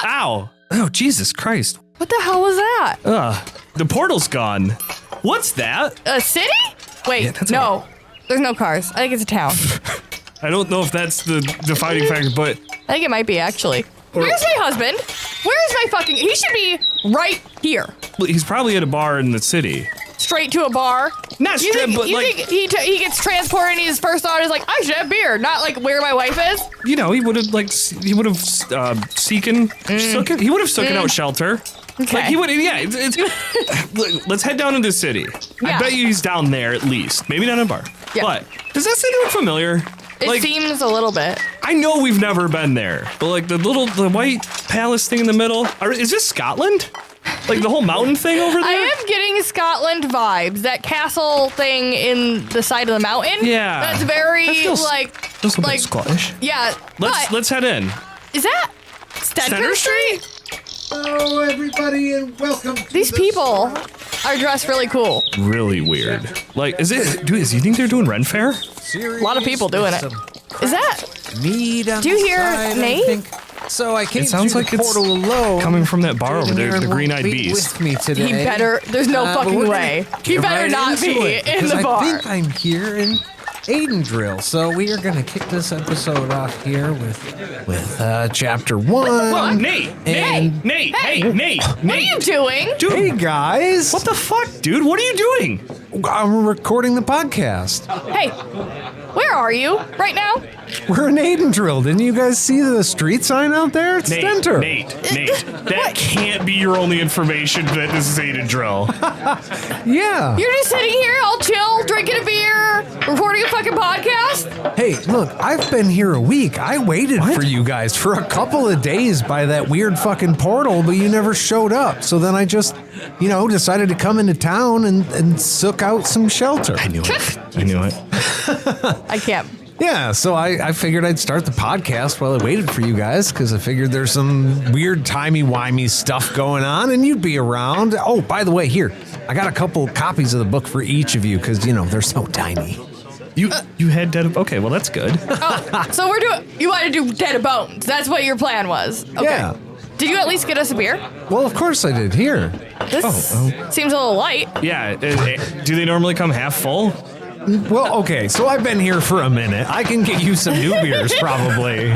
Ow. Oh, Jesus Christ. What the hell was that? The portal's gone. What's that? A city? Wait, Yeah, that's no. There's no cars. I think it's a town. I don't know if that's the defining factor, but... I think it might be, actually. Where's my husband? Where's my fucking... He should be right here. He's probably at a bar in the city. Straight to a bar? Not straight, but you like... think he gets transported and his first thought is like, I should have beer, not like where my wife is? You know, he would have sooken out shelter. Okay. Like he would, yeah. Look, let's head down into the city. Yeah. I bet you he's down there at least. Maybe not in a bar. Yeah. But does that sound familiar? It seems a little bit. I know we've never been there, but like the white palace thing in the middle. Is this Scotland? Like the whole mountain thing over there? I am getting Scotland vibes. That castle thing in the side of the mountain. Yeah. That's very feels a bit Scottish. Yeah. Let's head in. Is that Stentor Street? Hello, everybody, and welcome to These people are dressed really cool. Really weird. Like, do you think they're doing Ren Fair? A lot of people doing it. Is that? Mead on Do you the hear side, Nate? I think. So I came It sounds through like the it's portal alone. coming from that bar over Jade and there, Aaron the won't Green-Eyed be Beast. with me today. He better. There's no But fucking we're way. gonna He get better right not into be it, in because the bar. I think I'm here in Aydindril. So we are going to kick this episode off here with chapter 1. Well, Nate, hey, Hey. Nate. What are you doing? Dude, Hey guys, what the fuck, dude? What are you doing? I'm recording the podcast. Hey, where are you right now? We're in Aydindril. Didn't you guys see the street sign out there? It's Stentor. Nate, that can't be your only information that this is Aydindril. Yeah. You're just sitting here all chill, drinking a beer, recording a fucking podcast? Hey, look, I've been here a week. I waited for you guys for a couple of days by that weird fucking portal, but you never showed up. So then I just, decided to come into town and sook out some shelter. I knew it. I can't. Yeah, so I figured I'd start the podcast while I waited for you guys, because I figured there's some weird timey-wimey stuff going on, and you'd be around. Oh, by the way, here, I got a couple copies of the book for each of you, because, they're so tiny. You had dead. Okay, well that's good. Oh, so you want to do Dead of Bones. That's what your plan was. Okay. Yeah. Did you at least get us a beer? Well, of course I did. Here. This seems a little light. Yeah. Do they normally come half full? Well, okay, so I've been here for a minute. I can get you some new beers, probably.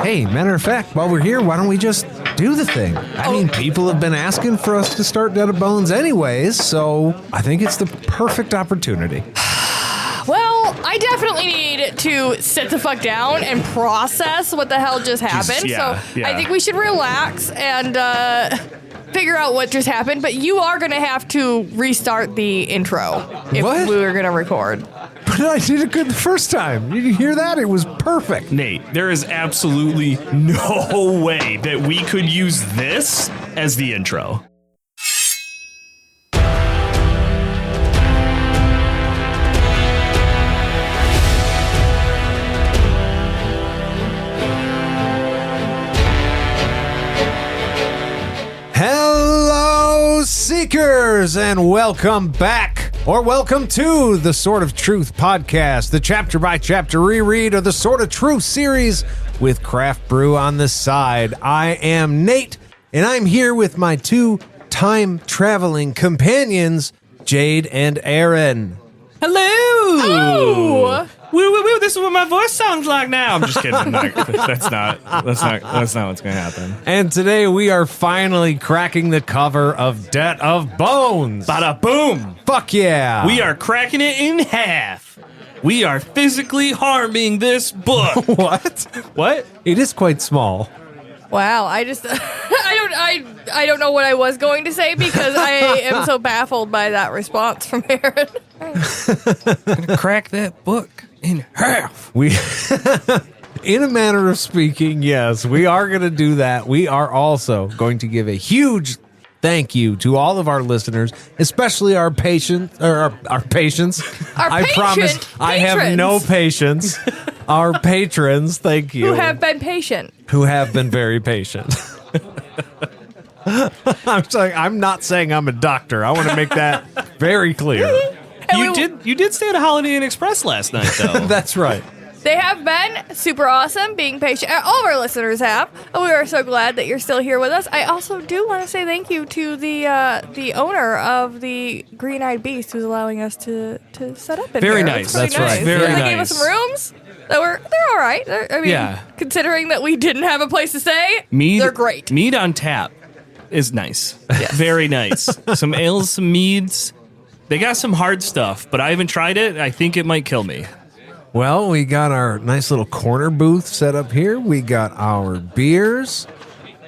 Hey, matter of fact, while we're here, why don't we just do the thing? I mean, people have been asking for us to start Dead of Bones anyways, so I think it's the perfect opportunity. Well, I definitely need to sit the fuck down and process what the hell just happened. yeah, so yeah. I think we should relax and figure out what just happened. But you are going to have to restart the intro if What? we were going to record. But I did it good the first time. Did you hear that? It was perfect. Nate, there is absolutely no way that we could use this as the intro. Hello, Seekers, and welcome back, or welcome to the Sword of Truth podcast, the chapter-by-chapter reread of the Sword of Truth series with Craft Brew on the side. I am Nate, and I'm here with my two time-traveling companions, Jade and Aaron. Hello. Oh! Woo woo woo! This is what my voice sounds like now. I'm just kidding. That's not what's gonna happen. And today we are finally cracking the cover of Debt of Bones. Bada boom! Fuck yeah! We are cracking it in half. We are physically harming this book. What? What? It is quite small. Wow, I just I don't know what I was going to say because I am so baffled by that response from Aaron. Crack that book in half. We, in a manner of speaking, yes, we are going to do that. We are also going to give a huge thank you to all of our listeners, especially our patients. I promise I have no patience. Our patrons, thank you. Who have been patient. Who have been very patient. I'm not saying I'm a doctor. I want to make that very clear. You did stay at a Holiday Inn Express last night, though. That's right. They have been super awesome, being patient. All of our listeners have. And we are so glad that you're still here with us. I also do want to say thank you to the owner of the Green Eyed Beast who's allowing us to set up in Very here. nice. It's pretty That's right. nice. Very They nice. gave us some rooms. They're all right. Considering that we didn't have a place to stay, they're great. Mead on tap is nice. Yes. Very nice. Some ales, some meads. They got some hard stuff, but I haven't tried it. I think it might kill me. Well, we got our nice little corner booth set up here. We got our beers.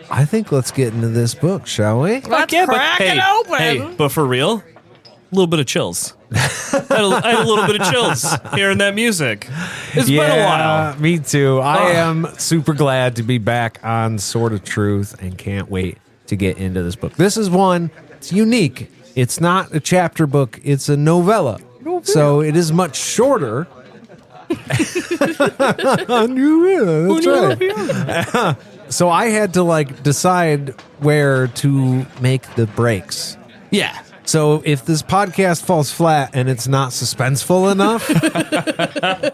I think let's get into this book, shall we? Let's crack it open. Hey, but for real, a little bit of chills. I had a little bit of chills hearing that music. It's been a while. Me too. I am super glad to be back on Sword of Truth and can't wait to get into this book. This is one, it's unique. It's not a chapter book, it's a novella. So it is much shorter. That's right. So I had to decide where to make the breaks. Yeah. So if this podcast falls flat and it's not suspenseful enough,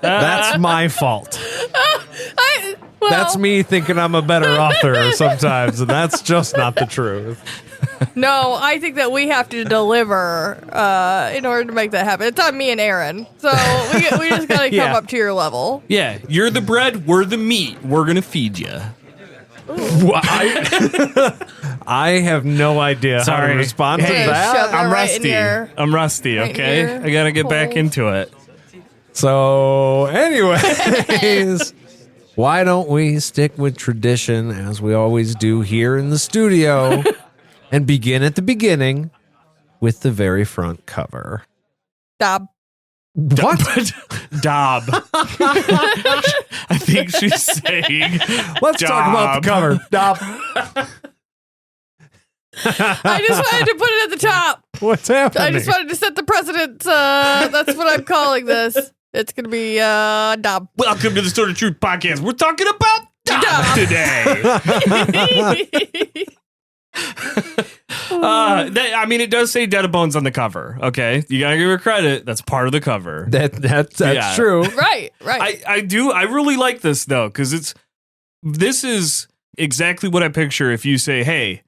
that's my fault. That's me thinking I'm a better author sometimes, and that's just not the truth. No, I think that we have to deliver in order to make that happen. It's on me and Aaron. So we just got to come up to your level. Yeah, you're the bread, we're the meat. We're going to feed you. I have no idea how to respond to that. I'm rusty. I'm rusty, okay? I got to get back into it. So, anyways, why don't we stick with tradition as we always do here in the studio and begin at the beginning with the very front cover. Stop. What? Dob. I think she's saying. Let's talk about the cover. Dob. I just wanted to put it at the top. What's happening? I just wanted to set the precedent. That's what I'm calling this. It's going to be Dob. Welcome to the Sword of Truth podcast. We're talking about Dob today. It does say Dead of Bones on the cover. Okay, you gotta give her credit. That's part of the cover. That's true. Right. I do. I really like this though, because this is exactly what I picture. If you say, "Hey,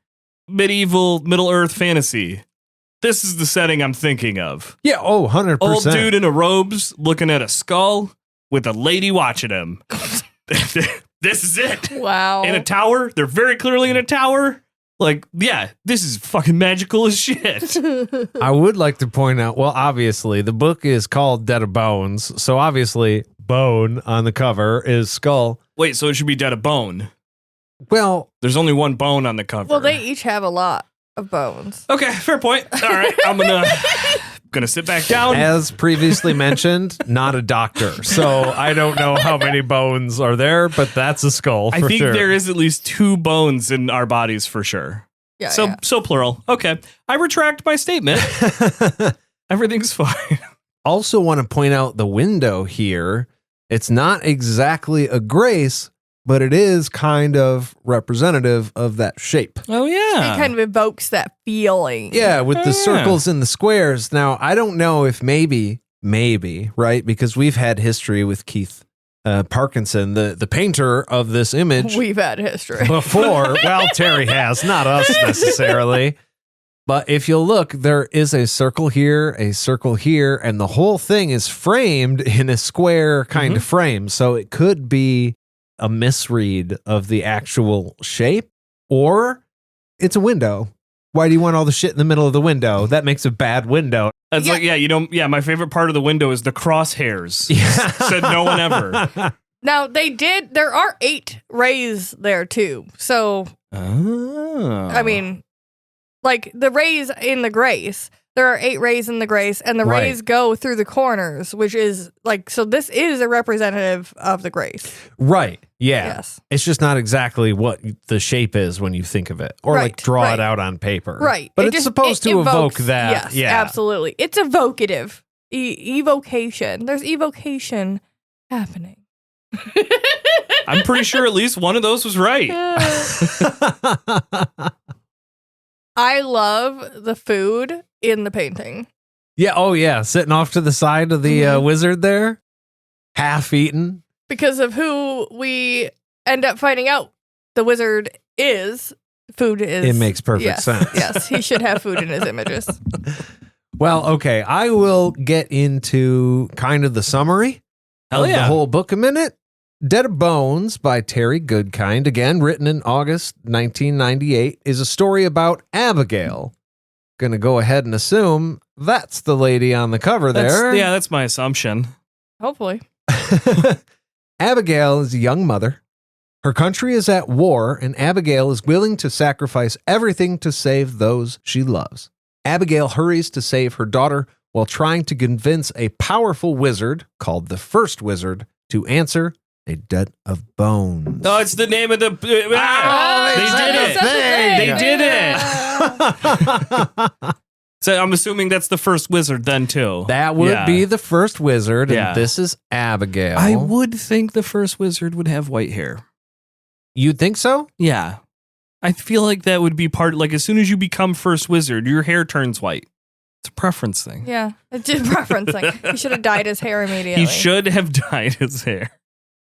medieval Middle Earth fantasy," this is the setting I'm thinking of. Yeah. 100%. Old dude in a robes looking at a skull with a lady watching him. This is it. Wow. In a tower. They're very clearly in a tower. This is fucking magical as shit. I would like to point out, well, obviously, the book is called Dead of Bones, so obviously, bone on the cover is skull. Wait, so it should be Dead of Bone. Well, there's only one bone on the cover. Well, they each have a lot of bones. Okay, fair point. All right, I'm gonna sit back down. As previously mentioned, not a doctor, so I don't know how many bones are there, but that's a skull. I think there is at least 2 bones in our bodies for sure. Yeah. So plural. Okay, I retract my statement. Everything's fine. Also, want to point out the window here. It's not exactly a grace, but it is kind of representative of that shape. Oh, yeah. It kind of evokes that feeling. Yeah, with the circles and the squares. Now, I don't know if maybe, right? Because we've had history with Keith Parkinson, the painter of this image. We've had history. Before. Well, Terry has, not us necessarily. But if you'll look, there is a circle here, and the whole thing is framed in a square kind of frame. So it could be a misread of the actual shape, or it's a window. Why do you want all the shit in the middle of the window? That makes a bad window. It's my favorite part of the window is the crosshairs. Yeah. Said no one ever. Now, there are 8 rays there too. So, I mean, like the rays in the grace, there are 8 rays in the grace, and the rays go through the corners, which is so this is a representative of the grace. Right. Yeah. Yes. It's just not exactly what the shape is when you think of it, or draw it out on paper. Right. But it's supposed to evoke that. Yes, yeah. absolutely. It's evocative. Evocation. There's evocation happening. I'm pretty sure at least one of those was right. I love the food in the painting. Yeah. Oh, yeah. Sitting off to the side of the wizard there, half eaten. because of who we end up finding out the wizard is. Food is. It makes perfect sense. Yes, he should have food in his images. Well, okay, I will get into kind of the summary Hell of yeah. the whole book a minute. Dead of Bones by Terry Goodkind, again written in August 1998, is a story about Abigail. Gonna go ahead and assume that's the lady on the cover there. That's my assumption. Hopefully. Abigail is a young mother. Her country is at war, and Abigail is willing to sacrifice everything to save those she loves. Abigail hurries to save her daughter while trying to convince a powerful wizard, called the First Wizard, to answer a debt of bones. No, it's the name of the. They They did it. So I'm assuming that's the first wizard then too. That would be the first wizard, and Yeah. this is Abigail. I would think the first wizard would have white hair. You'd think so? Yeah. I feel like that would be part, like as soon as you become first wizard, your hair turns white. It's a preference thing. Yeah, it's just preferencing. He should have dyed his hair immediately. He should have dyed his hair.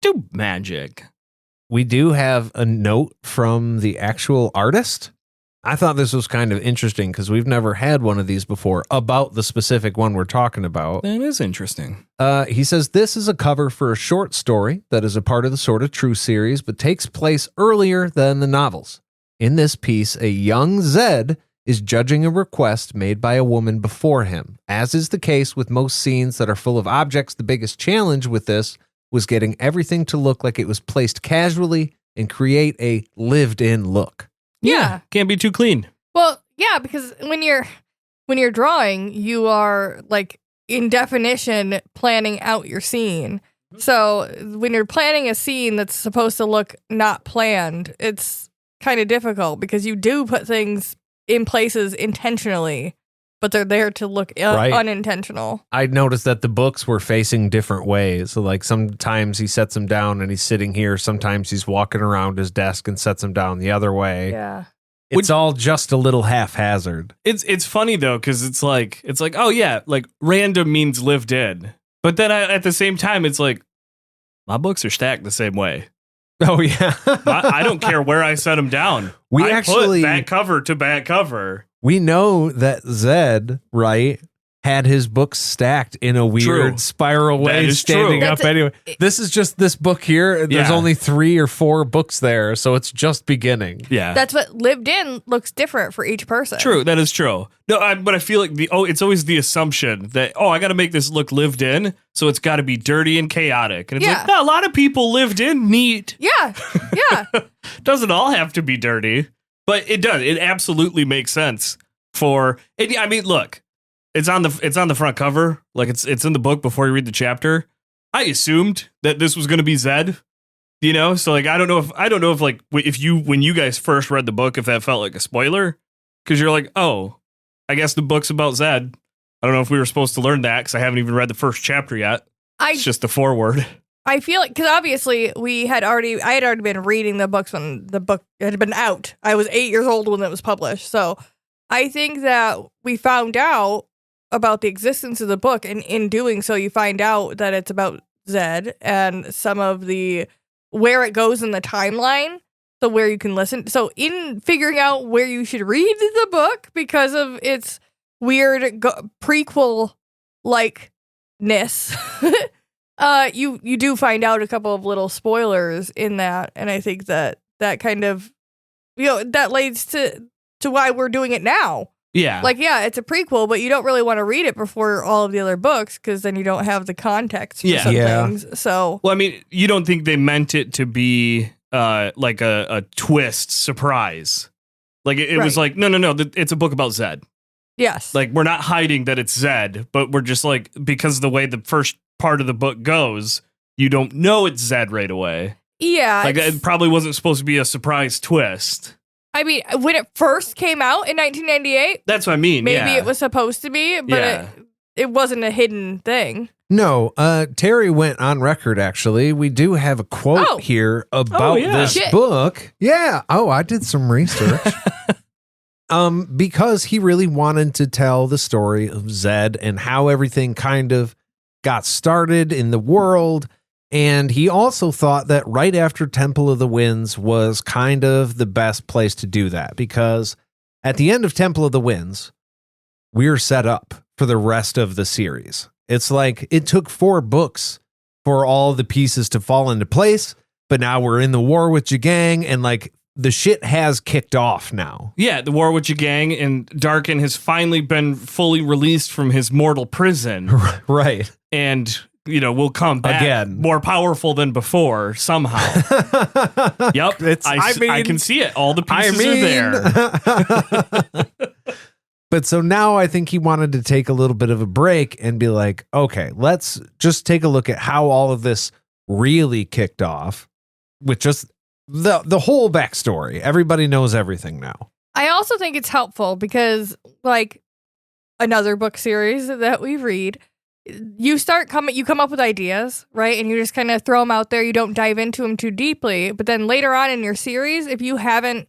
Do magic. We do have a note from the actual artist. I thought this was kind of interesting because we've never had one of these before about the specific one we're talking about. That is interesting. He says this is a cover for a short story that is a part of the Sort of True series, but takes place earlier than the novels. In this piece, a young Zed is judging a request made by a woman before him. As is the case with most scenes that are full of objects, the biggest challenge with this was getting everything to look like it was placed casually and create a lived-in look. Yeah. Can't be too clean. Well, yeah, because when you're drawing, you are like in definition planning out your scene. So when you're planning a scene that's supposed to look not planned, it's kind of difficult because you do put things in places intentionally, but they're there to look unintentional. I noticed that the books were facing different ways. So like sometimes he sets them down and he's sitting here. Sometimes he's walking around his desk and sets them down the other way. Yeah. It's all just a little haphazard. It's funny though, because it's like, oh yeah, like random means lived in. But then at the same time, it's like, my books are stacked the same way. Oh, yeah. I don't care where I set them down. We I actually put back cover to back cover. We know that Zed, right, had his books stacked in a weird True. spiral way, That is standing true. up anyway. This is just this book here. There's Yeah. only 3 or 4 books there, so it's just beginning. Yeah, That's what lived in looks different for each person. true. That is true. No, but I feel like it's always the assumption that I got to make this look lived in, so it's got to be dirty and chaotic. And it's Yeah. like, no, a lot of people lived in neat. Yeah. Yeah. Doesn't all have to be dirty, but it does. It absolutely makes sense for. I mean, look. It's on the front cover, like it's in the book before you read the chapter. I assumed that this was going to be Zed, so like I don't know if like when you guys first read the book, if that felt like a spoiler, because you're like, oh, I guess the book's about Zed. I don't know if we were supposed to learn that because I haven't even read the first chapter yet. It's just a foreword. I feel like, because obviously I had already been reading the books when the book had been out. I was 8 years old when it was published, so I think that we found out about the existence of the book, and in doing so, you find out that it's about Zed and some of the where it goes in the timeline, so where you can listen. So in figuring out where you should read the book because of its weird prequel likeness, you do find out a couple of little spoilers in that, and I think that kind of that leads to why we're doing it now. Yeah. It's a prequel, but you don't really want to read it before all of the other books because then you don't have the context for some things. So, well, I mean, you don't think they meant it to be like a twist surprise? Like it was like, no, it's a book about Zed. Yes. Like we're not hiding that it's Zed, but we're just like, because of the way the first part of the book goes, you don't know it's Zed right away. Yeah. Like it probably wasn't supposed to be a surprise twist. I mean, when it first came out in 1998, that's what I mean. Maybe it was supposed to be, but it wasn't a hidden thing. No, Terry went on record, actually. We do have a quote here about this book. Yeah. Oh, I did some research. Because he really wanted to tell the story of Zed and how everything kind of got started in the world. And he also thought that right after Temple of the Winds was kind of the best place to do that, because at the end of Temple of the Winds, we're set up for the rest of the series. It's like it took 4 books for all the pieces to fall into place, but now we're in the war with Jagang, and like the shit has kicked off now. Yeah, the war with Jagang, and Darkin has finally been fully released from his mortal prison. Right. And, we'll come back again, more powerful than before somehow. Yep. I can see it. All the pieces are there. But so now I think he wanted to take a little bit of a break and be like, okay, let's just take a look at how all of this really kicked off with just the whole backstory. Everybody knows everything now. I also think it's helpful because, like another book series that we read, you come up with ideas, right? And you just kind of throw them out there. You don't dive into them too deeply. But then later on in your series, if you haven't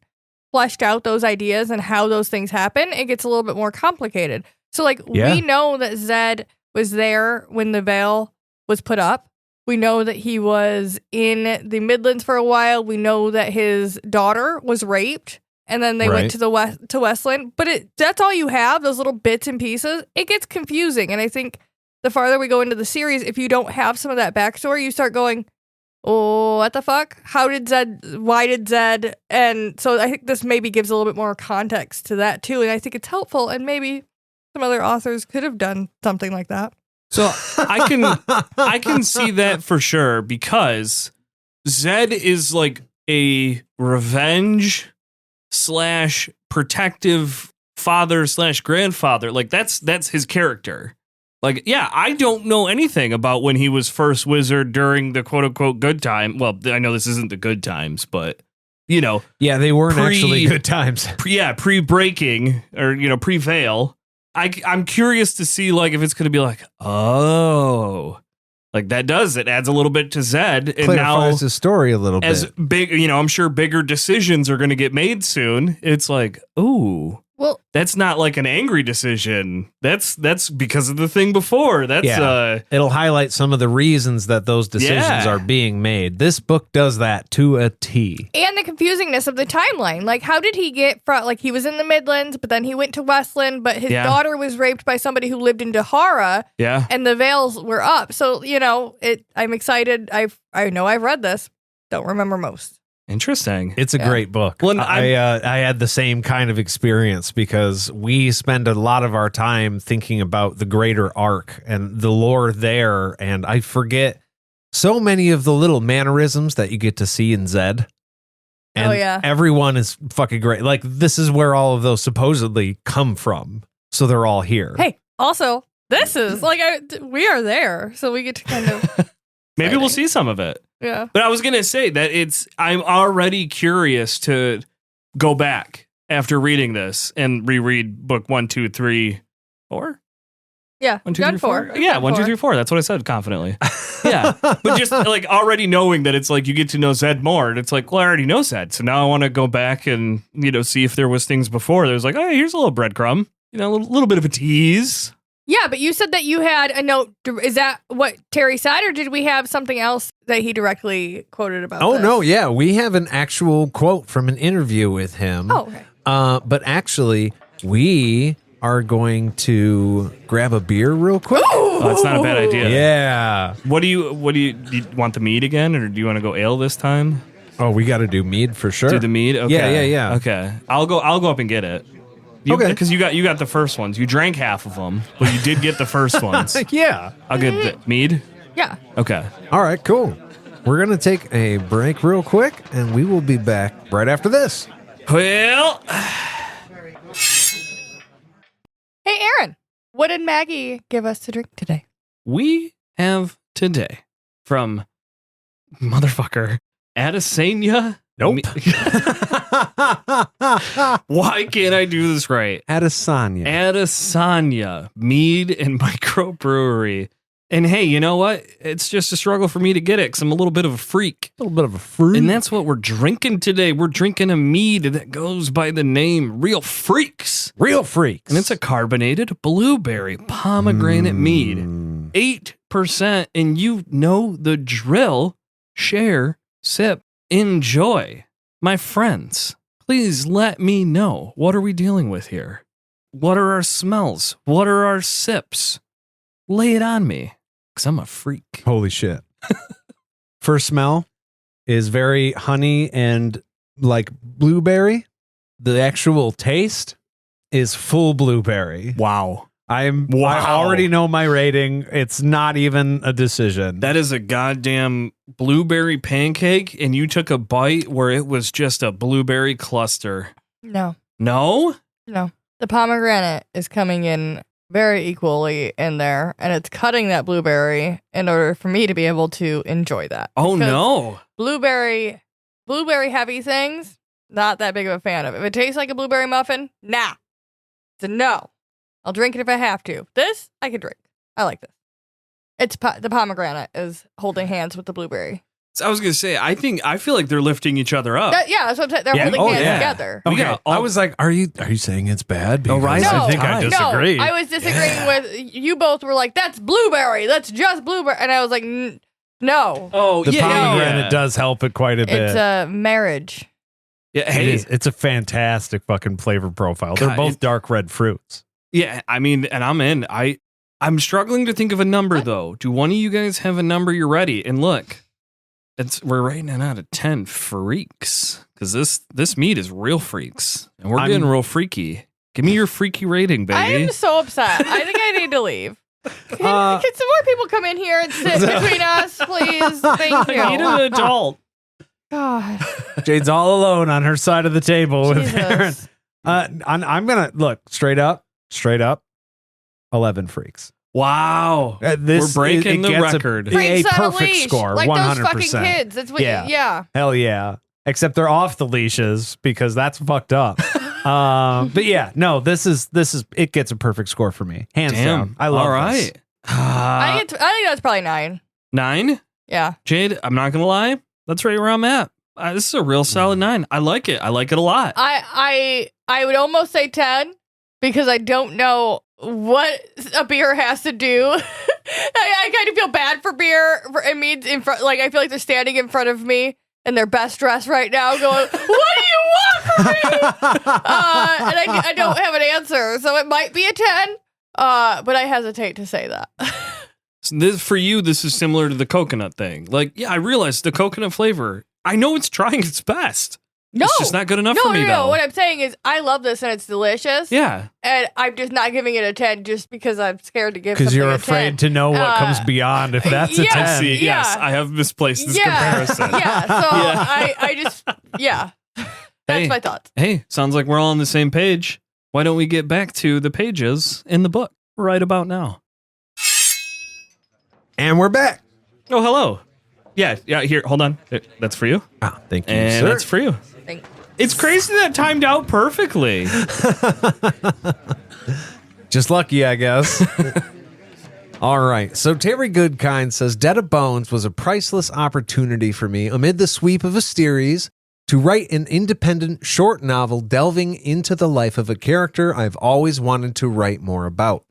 fleshed out those ideas and how those things happen, it gets a little bit more complicated. So, we know that Zed was there when the veil was put up. We know that he was in the Midlands for a while. We know that his daughter was raped, and then they went to the Westland. But that's all you have, those little bits and pieces. It gets confusing, and I think the farther we go into the series, if you don't have some of that backstory, you start going, oh, what the fuck? Why did Zed? And so I think this maybe gives a little bit more context to that too. And I think it's helpful. And maybe some other authors could have done something like that. So I can see that for sure, because Zed is like a revenge / protective father / grandfather. Like that's his character. Like, yeah, I don't know anything about when he was first wizard during the quote unquote good time. Well, I know this isn't the good times, but yeah, they weren't actually good times. Pre-breaking or pre-veil. I'm curious to see like if it's going to be like, oh, like that it adds a little bit to Zed, and clarifies the story a little bit. As big, I'm sure bigger decisions are going to get made soon. It's like, ooh. Well, that's not like an angry decision. That's because of the thing before. It'll highlight some of the reasons that those decisions are being made. This book does that to a T. And the confusingness of the timeline. Like, how did he get from, like, he was in the Midlands, but then he went to Westland, but his daughter was raped by somebody who lived in Dahara. Yeah. And the veils were up. So, I'm excited. I know I've read this. Don't remember most. Interesting. It's a great book. Well, I had the same kind of experience because we spend a lot of our time thinking about the greater arc and the lore there, and I forget so many of the little mannerisms that you get to see in Zed. And everyone is fucking great. Like, this is where all of those supposedly come from, so they're all here. Hey, also, this is like we are there, so we get to kind of maybe we'll see some of it. Yeah. But I was going to say that I'm already curious to go back after reading this and reread book 1, 2, 3, 4. Yeah. 1, 2, 3, 4. Yeah. 1, 2, 3, 4. That's what I said confidently. Yeah. But just like already knowing that it's like you get to know Zed more, and it's like, well, I already know Zed. So now I want to go back and, see if there was things before. There's like, oh, here's a little breadcrumb, a little bit of a tease. Yeah, but you said that you had a note. Is that what Terry said, or did we have something else that he directly quoted about this? No, yeah. We have an actual quote from an interview with him. Oh, okay. But actually, we are going to grab a beer real quick. Oh, that's not a bad idea. Yeah. Do you want the mead again, or do you want to go ale this time? Oh, we got to do mead for sure. Do the mead? Okay. Yeah. Okay. I'll go up and get it. Because you got the first ones. You drank half of them, but you did get the first ones. Yeah. I'll get the mead. Yeah. Okay. All right, cool. We're going to take a break real quick, and we will be back right after this. Well. Hey, Aaron, what did Maggie give us to drink today? We have today from motherfucker Adesanya. Nope. Why can't I do this right? Adesanya mead and microbrewery. And hey, you know what? It's just a struggle for me to get it because I'm a little bit of a freak. And that's what we're drinking today. We're drinking a mead that goes by the name Real Freaks. And it's a carbonated blueberry pomegranate mead. 8% 8%, and you know the drill. Share, sip, enjoy. My friends, please let me know. What are we dealing with here? What are our smells? What are our sips? Lay it on me, because I'm a freak. Holy shit. First smell is very honey and like blueberry. The actual taste is full blueberry. Wow. I already know my rating. It's not even a decision. That is a goddamn blueberry pancake, and you took a bite where it was just a blueberry cluster. No. No? No. The pomegranate is coming in very equally in there, and it's cutting that blueberry in order for me to be able to enjoy that. Oh, Because no. Blueberry heavy things, not that big of a fan of. If it tastes like a blueberry muffin, nah. It's a no. I'll drink it if I have to. This, I can drink. I like this. It's the pomegranate is holding hands with the blueberry. So I was going to say, I feel like they're lifting each other up. That's what I'm saying. They're holding hands together. Okay. I was like, are you saying it's bad? Because right. I think I disagree. No, I was disagreeing with you. Both were like, that's blueberry. That's just blueberry. And I was like, no. Oh, the pomegranate does help it quite a bit. It's a marriage. Yeah, hey. It's a fantastic fucking flavor profile. They're both dark red fruits. Yeah, I mean, and I'm in. I'm struggling to think of a number, though. Do one of you guys have a number you're ready? And look, we're rating it out of 10 freaks, because this meat is real freaks, and we're getting real freaky. Give me your freaky rating, baby. I am so upset. I think I need to leave. Can some more people come in here and sit between us, please? Thank you. I need an adult. God. Jade's all alone on her side of the table with Jesus. Aaron. I'm gonna look straight up. 11 freaks. Wow. We're breaking the record. A Freaks on a perfect leash, score. like 100%. those fucking kids. That's what. Yeah. Hell yeah. Except they're off the leashes because that's fucked up. But yeah, no, this is it gets a perfect score for me. Hands down. I love this. I think that's probably 9. 9? Yeah. Jade, I'm not gonna lie. That's right where I'm at. This is a real solid 9. I like it. I like it a lot. I would almost say 10 because I don't know what a beer has to do. I kind of feel bad for beer. It means in front, like I feel like they're standing in front of me in their best dress right now, going, "What do you want from me?" And I don't have an answer, so it might be a 10. But I hesitate to say that. So for you, this is similar to the coconut thing. Like, yeah, I realize the coconut flavor. I know it's trying its best. No, it's just not good enough for me, though. No. What I'm saying is, I love this and it's delicious. Yeah, and I'm just not giving it a 10 just because I'm scared to give. Because you're afraid to know what comes beyond. If that's a 10, see, yes, I have misplaced this comparison. Yeah, so I just that's my thoughts. Hey, sounds like we're all on the same page. Why don't we get back to the pages in the book right about now? And we're back. Oh, hello. Yeah, here, hold on. That's for you. Ah, thank you, and sir. that's for you. It's crazy that timed out perfectly. Just lucky, I guess. All right. So Terry Goodkind says, Dead of Bones was a priceless opportunity for me amid the sweep of a series to write an independent short novel delving into the life of a character I've always wanted to write more about.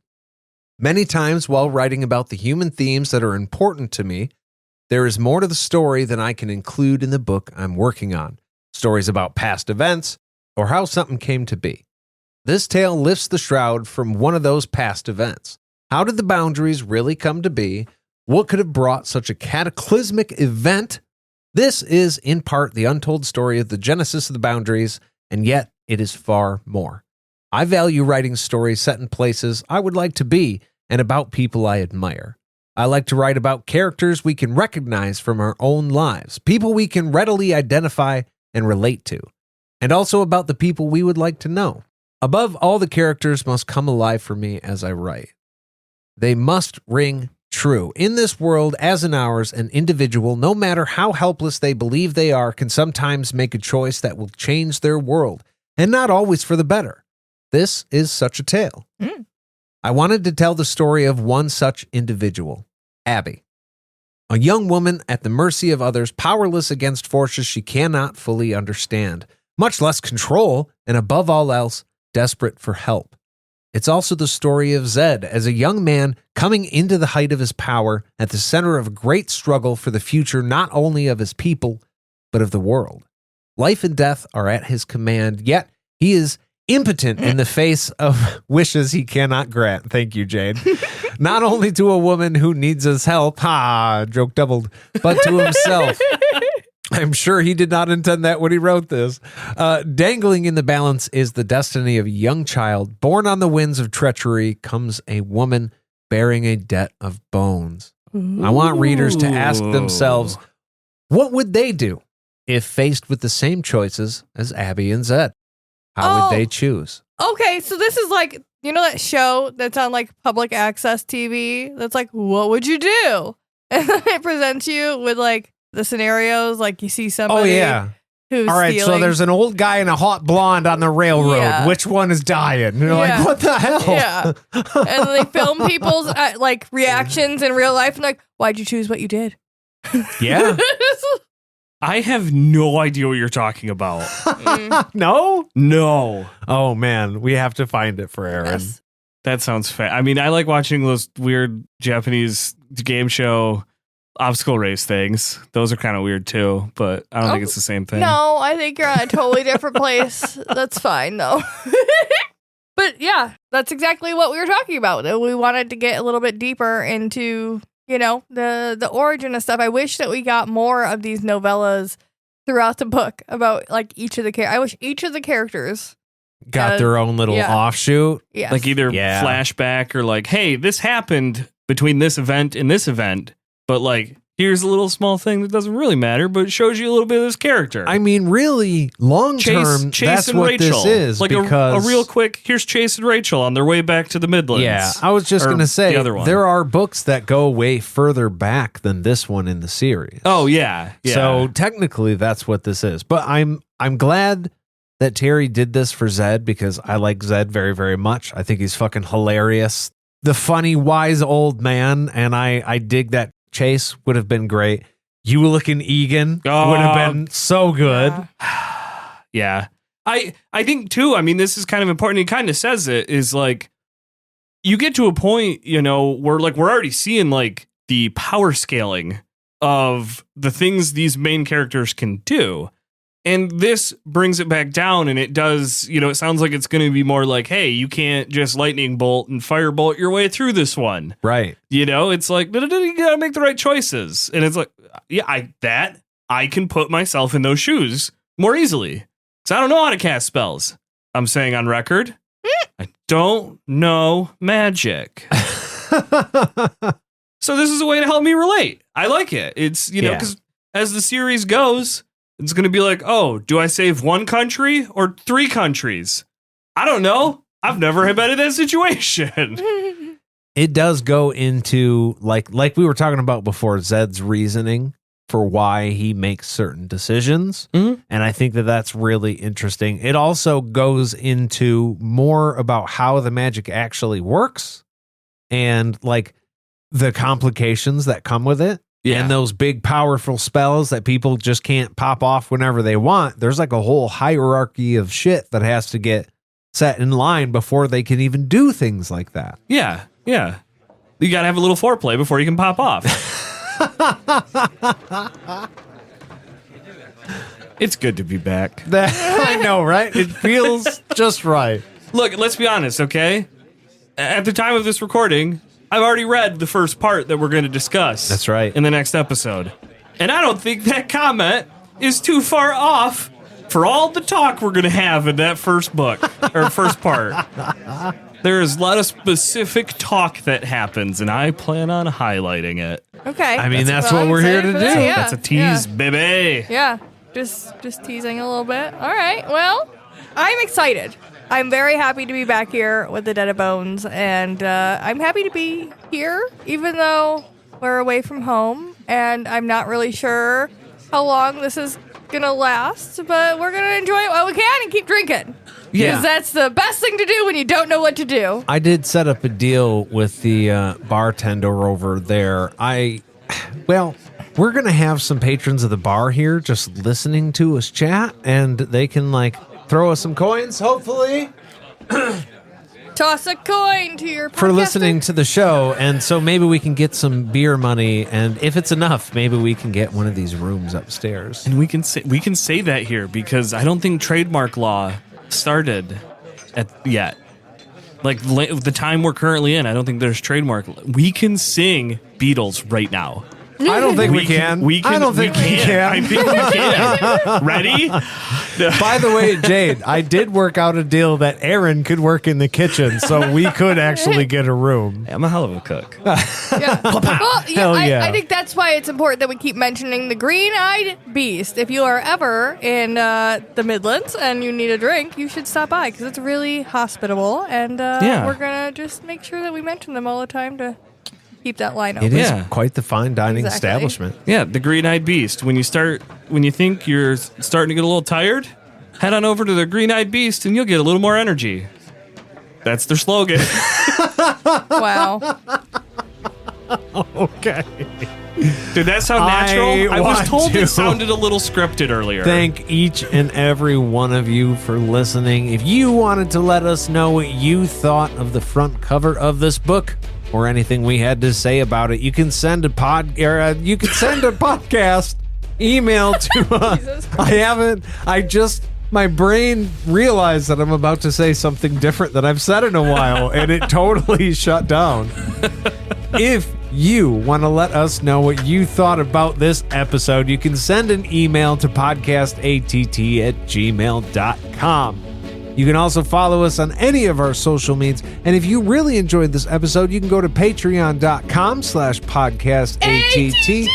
Many times while writing about the human themes that are important to me, there is more to the story than I can include in the book I'm working on. Stories about past events or how something came to be. This tale lifts the shroud from one of those past events. How did the boundaries really come to be? What could have brought such a cataclysmic event? This is, in part, the untold story of the genesis of the boundaries, and yet it is far more. I value writing stories set in places I would like to be and about people I admire. I like to write about characters we can recognize from our own lives, people we can readily identify and relate to, and also about the people we would like to know. Above all, the characters must come alive for me as I write. They must ring true. In this world, as in ours, an individual, no matter how helpless they believe they are, can sometimes make a choice that will change their world, and not always for the better. This is such a tale. I wanted to tell the story of one such individual, Abby. A young woman at the mercy of others, powerless against forces she cannot fully understand, much less control, and above all else, desperate for help. It's also the story of Zed as a young man coming into the height of his power at the center of a great struggle for the future not only of his people, but of the world. Life and death are at his command, yet he is impotent in the face of wishes he cannot grant. Thank you, Jade. Not only to a woman who needs his help, joke doubled, but to himself. I'm sure he did not intend that when he wrote this. Dangling in the balance is the destiny of a young child. Born on the winds of treachery comes a woman bearing a debt of bones. I want readers to ask themselves, what would they do if faced with the same choices as Abby and Zed? How would they choose? Okay, so this is like, you know that show that's on like public access TV that's like, what would you do? And then it presents you with like the scenarios, like you see somebody who's all right, stealing. so there's an old guy and a hot blonde on the railroad. Yeah. Which one is dying? And you're like, what the hell? Yeah. And then they film people's like reactions in real life and like, why'd you choose what you did? Yeah. I have no idea what you're talking about. No? No. Oh, man. We have to find it for Aaron. Yes. That sounds I mean, I like watching those weird Japanese game show obstacle race things. Those are kind of weird too, but I don't think it's the same thing. No, I think you're on a totally different place. That's fine though. But yeah, that's exactly what we were talking about. We wanted to get a little bit deeper into, you know, the origin of stuff. I wish that we got more of these novellas throughout the book about like each of the characters. I wish each of the characters got their own little offshoot. Yes. Like either flashback or like, hey, this happened between this event and this event, but like, here's a little small thing that doesn't really matter, but shows you a little bit of this character. I mean, really, long term, Chase that's and what Rachel. this is. Like because a real quick, here's Chase and Rachel on their way back to the Midlands. Yeah, I was just Or going to say, the other one. there are books that go way further back than this one in the series. Oh, yeah. So technically, that's what this is. But I'm glad that Terry did this for Zed because I like Zed very, very much. I think he's fucking hilarious. The funny, wise old man, and I dig that. Chase would have been great. You looking Egan would have been so good. Yeah. I think too, I mean, this is kind of important. He kind of says it is like, you get to a point, you know, where like, we're already seeing like the power scaling of the things these main characters can do. And this brings it back down, and it does, you know, it sounds like it's going to be more like, hey, you can't just lightning bolt and firebolt your way through this one. Right. You know, it's like, you got to make the right choices. And it's like, yeah, I can put myself in those shoes more easily. Because I don't know how to cast spells. I'm saying on record, I don't know magic. So this is a way to help me relate. I like it. It's, you know, because as the series goes, it's going to be like, oh, do I save one country or 3 countries? I don't know. I've never been in that situation. It does go into, like we were talking about before, Zed's reasoning for why he makes certain decisions. Mm-hmm. And I think that that's really interesting. It also goes into more about how the magic actually works and like the complications that come with it. Yeah. And those big, powerful spells that people just can't pop off whenever they want. There's like a whole hierarchy of shit that has to get set in line before they can even do things like that. Yeah, yeah. You got to have a little foreplay before you can pop off. It's good to be back. I know, right? It feels just right. Look, let's be honest, okay? At the time of this recording, I've already read the first part that we're going to discuss. That's right. In the next episode. And I don't think that comment is too far off for all the talk we're going to have in that first book, or first part. There is a lot of specific talk that happens, and I plan on highlighting it. Okay. I mean, that's what we're here to do. Yeah, That's a tease, baby. Yeah. Just teasing a little bit. All right. Well, I'm excited. I'm very happy to be back here with the Dead of Bones, and I'm happy to be here, even though we're away from home, and I'm not really sure how long this is going to last, but we're going to enjoy it while we can and keep drinking. Yeah. Because that's the best thing to do when you don't know what to do. I did set up a deal with the bartender over there. Well, we're going to have some patrons of the bar here just listening to us chat, and they can, like, throw us some coins, hopefully. To toss a coin to your for podcaster. listening to the show. And so maybe we can get some beer money. And if it's enough, maybe we can get one of these rooms upstairs. And we can say that here because I don't think trademark law started yet. Like the time we're currently in, I don't think there's trademark. We can sing Beatles right now. I don't think we can. I don't think we can. I think we can. Ready? By the way, Jade, I did work out a deal that Aaron could work in the kitchen, so we could actually get a room. I'm a hell of a cook. Yeah. Well, Hell yeah. I think that's why it's important that we keep mentioning the green-eyed beast. If you are ever in the Midlands and you need a drink, you should stop by because it's really hospitable. And we're going to just make sure that we mention them all the time to keep that line open. It is Yeah. quite the fine dining Exactly. establishment. Yeah, the Green-Eyed Beast. When you think you're starting to get a little tired, head on over to the Green-Eyed Beast and you'll get a little more energy. That's their slogan. Wow. Okay. Did that sound natural? I was want told to it sounded a little scripted earlier. Thank each and every one of you for listening. If you wanted to let us know what you thought of the front cover of this book or anything we had to say about it, you can send a podcast email to my brain realized that I'm about to say something different that I've said in a while, and it totally shut down. If you want to let us know what you thought about this episode, you can send an email to podcastatt@gmail.com. You can also follow us on any of our social medias. And if you really enjoyed this episode, you can go to patreon.com/podcastatt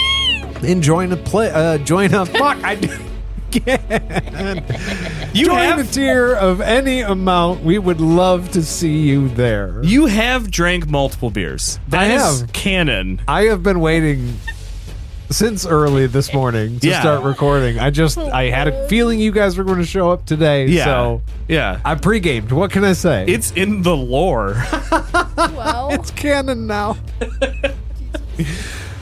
and join a tier of any amount. We would love to see you there. You have drank multiple beers. That is have. canon. I have been waiting since early this morning to start recording. I had a feeling you guys were going to show up today. Yeah. So Yeah. I pre-gamed. What can I say? It's in the lore. Well, It's canon now.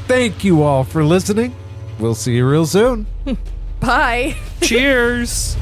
Thank you all for listening. We'll see you real soon. bye. Cheers.